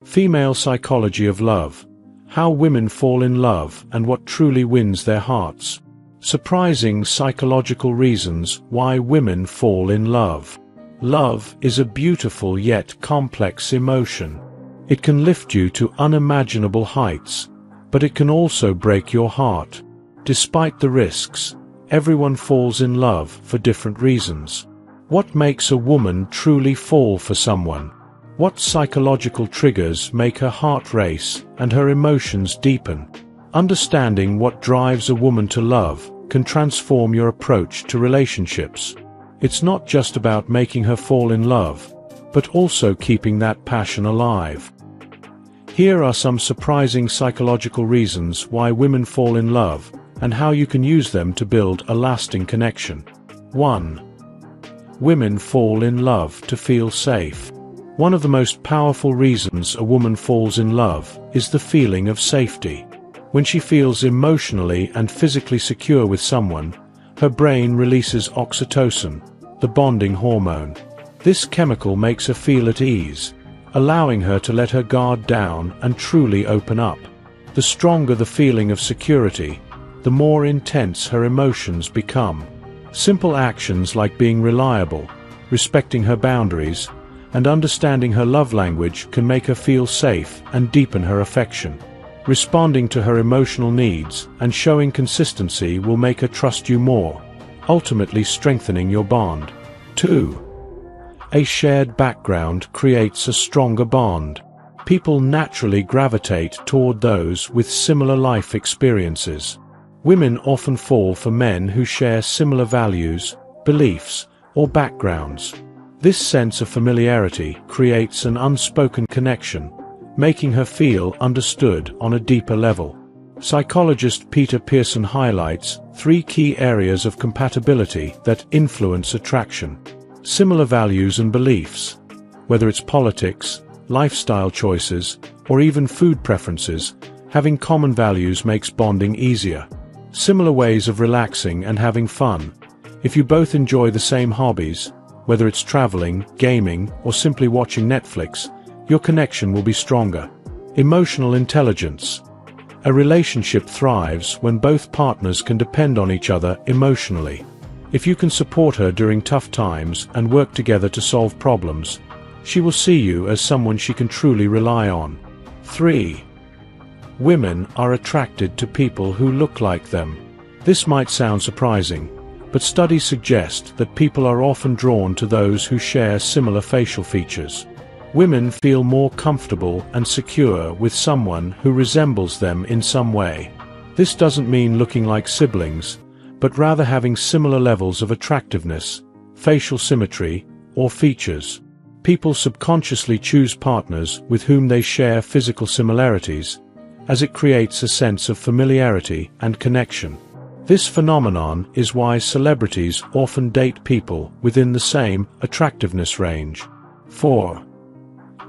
Female psychology of love. How women fall in love and what truly wins their hearts. Surprising psychological reasons why women fall in love. Love is a beautiful yet complex emotion. It can lift you to unimaginable heights, but it can also break your heart. Despite the risks, everyone falls in love for different reasons. What makes a woman truly fall for someone? What psychological triggers make her heart race and her emotions deepen? Understanding what drives a woman to love can transform your approach to relationships. It's not just about making her fall in love, but also keeping that passion alive. Here are some surprising psychological reasons why women fall in love and how you can use them to build a lasting connection. 1. Women fall in love to feel safe. One of the most powerful reasons a woman falls in love is the feeling of safety. When she feels emotionally and physically secure with someone, her brain releases oxytocin, the bonding hormone. This chemical makes her feel at ease, allowing her to let her guard down and truly open up. The stronger the feeling of security, the more intense her emotions become. Simple actions like being reliable, respecting her boundaries, and understanding her love language can make her feel safe and deepen her affection. Responding to her emotional needs and showing consistency will make her trust you more, ultimately strengthening your bond. 2. A shared background creates a stronger bond. People naturally gravitate toward those with similar life experiences. Women often fall for men who share similar values, beliefs, or backgrounds. This sense of familiarity creates an unspoken connection, making her feel understood on a deeper level. Psychologist Peter Pearson highlights 3 key areas of compatibility that influence attraction. Similar values and beliefs. Whether it's politics, lifestyle choices, or even food preferences, having common values makes bonding easier. Similar ways of relaxing and having fun. If you both enjoy the same hobbies, whether it's traveling, gaming, or simply watching Netflix, your connection will be stronger. Emotional intelligence. A relationship thrives when both partners can depend on each other emotionally. If you can support her during tough times and work together to solve problems, she will see you as someone she can truly rely on. 3. Women are attracted to people who look like them. This might sound surprising, but studies suggest that people are often drawn to those who share similar facial features. Women feel more comfortable and secure with someone who resembles them in some way. This doesn't mean looking like siblings, but rather having similar levels of attractiveness, facial symmetry, or features. People subconsciously choose partners with whom they share physical similarities, as it creates a sense of familiarity and connection. This phenomenon is why celebrities often date people within the same attractiveness range. 4.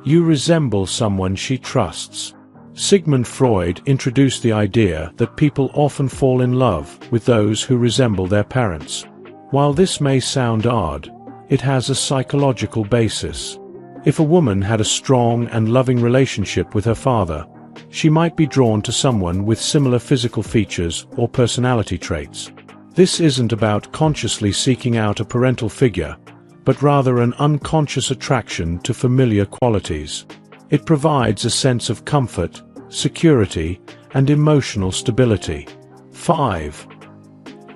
You resemble someone she trusts. Sigmund Freud introduced the idea that people often fall in love with those who resemble their parents. While this may sound odd, it has a psychological basis. If a woman had a strong and loving relationship with her father, she might be drawn to someone with similar physical features or personality traits. This isn't about consciously seeking out a parental figure, but rather an unconscious attraction to familiar qualities. It provides a sense of comfort, security, and emotional stability. 5.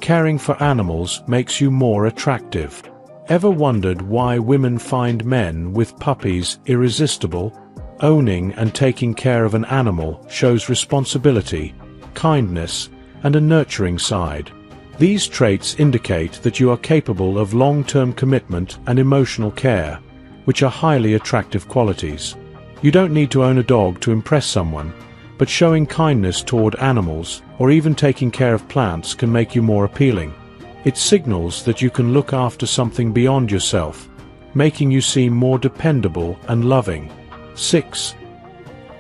Caring for animals makes you more attractive. Ever wondered why women find men with puppies irresistible? Owning and taking care of an animal shows responsibility, kindness, and a nurturing side. These traits indicate that you are capable of long-term commitment and emotional care, which are highly attractive qualities. You don't need to own a dog to impress someone, but showing kindness toward animals or even taking care of plants can make you more appealing. It signals that you can look after something beyond yourself, making you seem more dependable and loving. 6.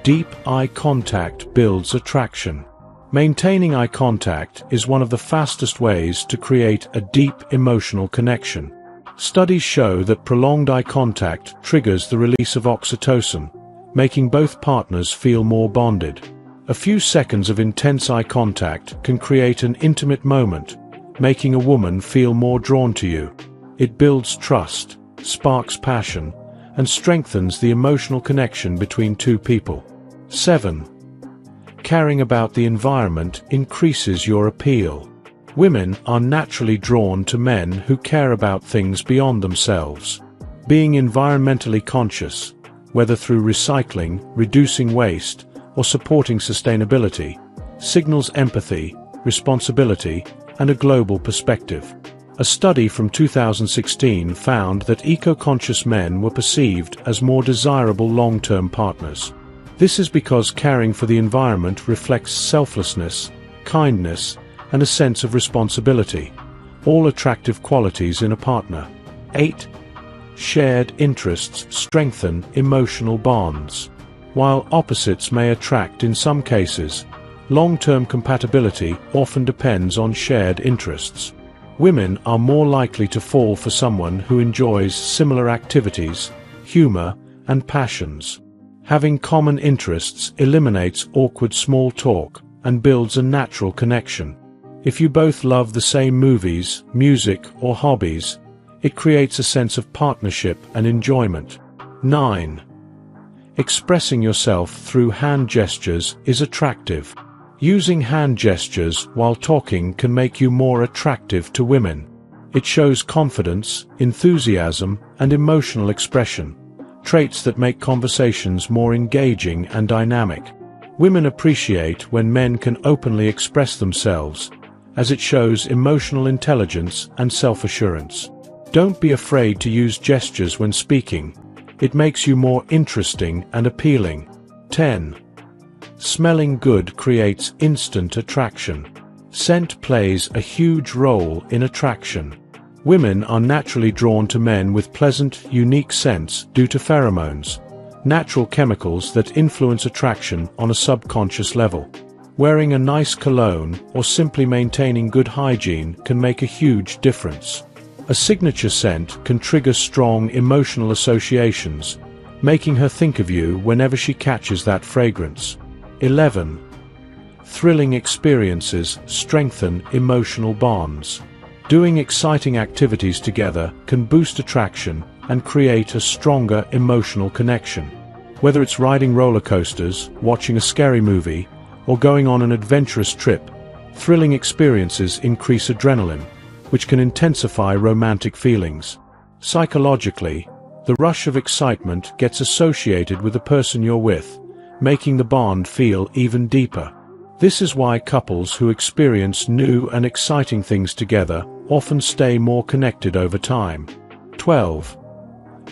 Deep eye contact builds attraction. Maintaining eye contact is one of the fastest ways to create a deep emotional connection. Studies show that prolonged eye contact triggers the release of oxytocin, making both partners feel more bonded. A few seconds of intense eye contact can create an intimate moment, making a woman feel more drawn to you. It builds trust, sparks passion, and strengthens the emotional connection between two people. 7. Caring about the environment increases your appeal. Women are naturally drawn to men who care about things beyond themselves. Being environmentally conscious, whether through recycling, reducing waste, or supporting sustainability, signals empathy, responsibility, and a global perspective. A study from 2016 found that eco-conscious men were perceived as more desirable long-term partners. This is because caring for the environment reflects selflessness, kindness, and a sense of responsibility, all attractive qualities in a partner. 8. Shared interests strengthen emotional bonds. While opposites may attract in some cases, long-term compatibility often depends on shared interests. Women are more likely to fall for someone who enjoys similar activities, humor, and passions. Having common interests eliminates awkward small talk and builds a natural connection. If you both love the same movies, music, or hobbies, it creates a sense of partnership and enjoyment. 9. Expressing yourself through hand gestures is attractive. Using hand gestures while talking can make you more attractive to women. It shows confidence, enthusiasm, and emotional expression, traits that make conversations more engaging and dynamic. Women appreciate when men can openly express themselves, as it shows emotional intelligence and self-assurance. Don't be afraid to use gestures when speaking. It makes you more interesting and appealing. 10. Smelling good creates instant attraction. Scent plays a huge role in attraction. Women are naturally drawn to men with pleasant, unique scents due to pheromones, natural chemicals that influence attraction on a subconscious level. Wearing a nice cologne or simply maintaining good hygiene can make a huge difference. A signature scent can trigger strong emotional associations, making her think of you whenever she catches that fragrance. 11. Thrilling experiences strengthen emotional bonds. Doing exciting activities together can boost attraction and create a stronger emotional connection. Whether it's riding roller coasters, watching a scary movie, or going on an adventurous trip, thrilling experiences increase adrenaline, which can intensify romantic feelings. Psychologically, the rush of excitement gets associated with the person you're with, making the bond feel even deeper. This is why couples who experience new and exciting things together often stay more connected over time. 12.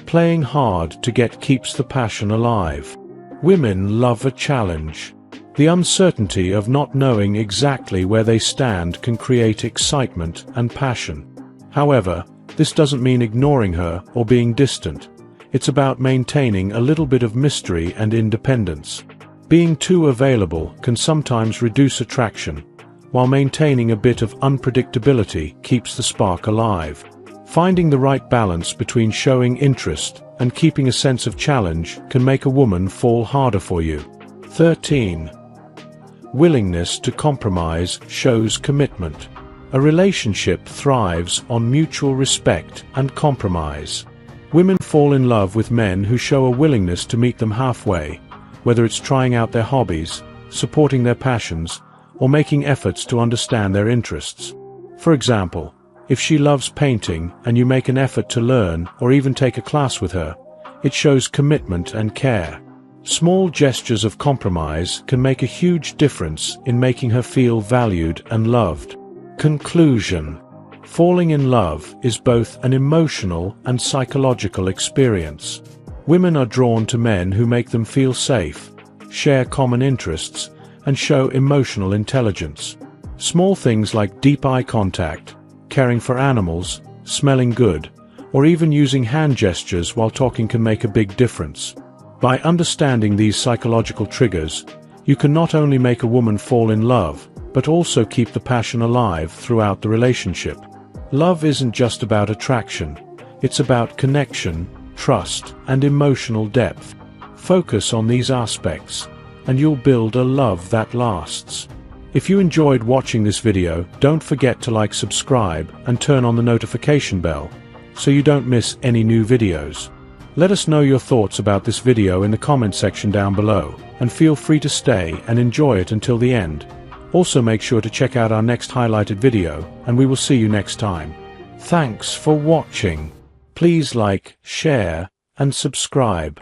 Playing hard to get keeps the passion alive. Women love a challenge. The uncertainty of not knowing exactly where they stand can create excitement and passion. However, this doesn't mean ignoring her or being distant. It's about maintaining a little bit of mystery and independence. Being too available can sometimes reduce attraction, while maintaining a bit of unpredictability keeps the spark alive. Finding the right balance between showing interest and keeping a sense of challenge can make a woman fall harder for you. 13. Willingness to compromise shows commitment. A relationship thrives on mutual respect and compromise. Women fall in love with men who show a willingness to meet them halfway, whether it's trying out their hobbies, supporting their passions, or making efforts to understand their interests. For example, if she loves painting and you make an effort to learn or even take a class with her, it shows commitment and care. Small gestures of compromise can make a huge difference in making her feel valued and loved. Conclusion. Falling in love is both an emotional and psychological experience. Women are drawn to men who make them feel safe, share common interests, and show emotional intelligence. Small things like deep eye contact, caring for animals, smelling good, or even using hand gestures while talking can make a big difference. By understanding these psychological triggers, you can not only make a woman fall in love, but also keep the passion alive throughout the relationship. Love isn't just about attraction, it's about connection, trust, and emotional depth. Focus on these aspects, and you'll build a love that lasts. If you enjoyed watching this video, don't forget to like, subscribe, and turn on the notification bell, so you don't miss any new videos. Let us know your thoughts about this video in the comment section down below, and feel free to stay and enjoy it until the end. Also make sure to check out our next highlighted video, and we will see you next time. Thanks for watching. Please like, share, and subscribe.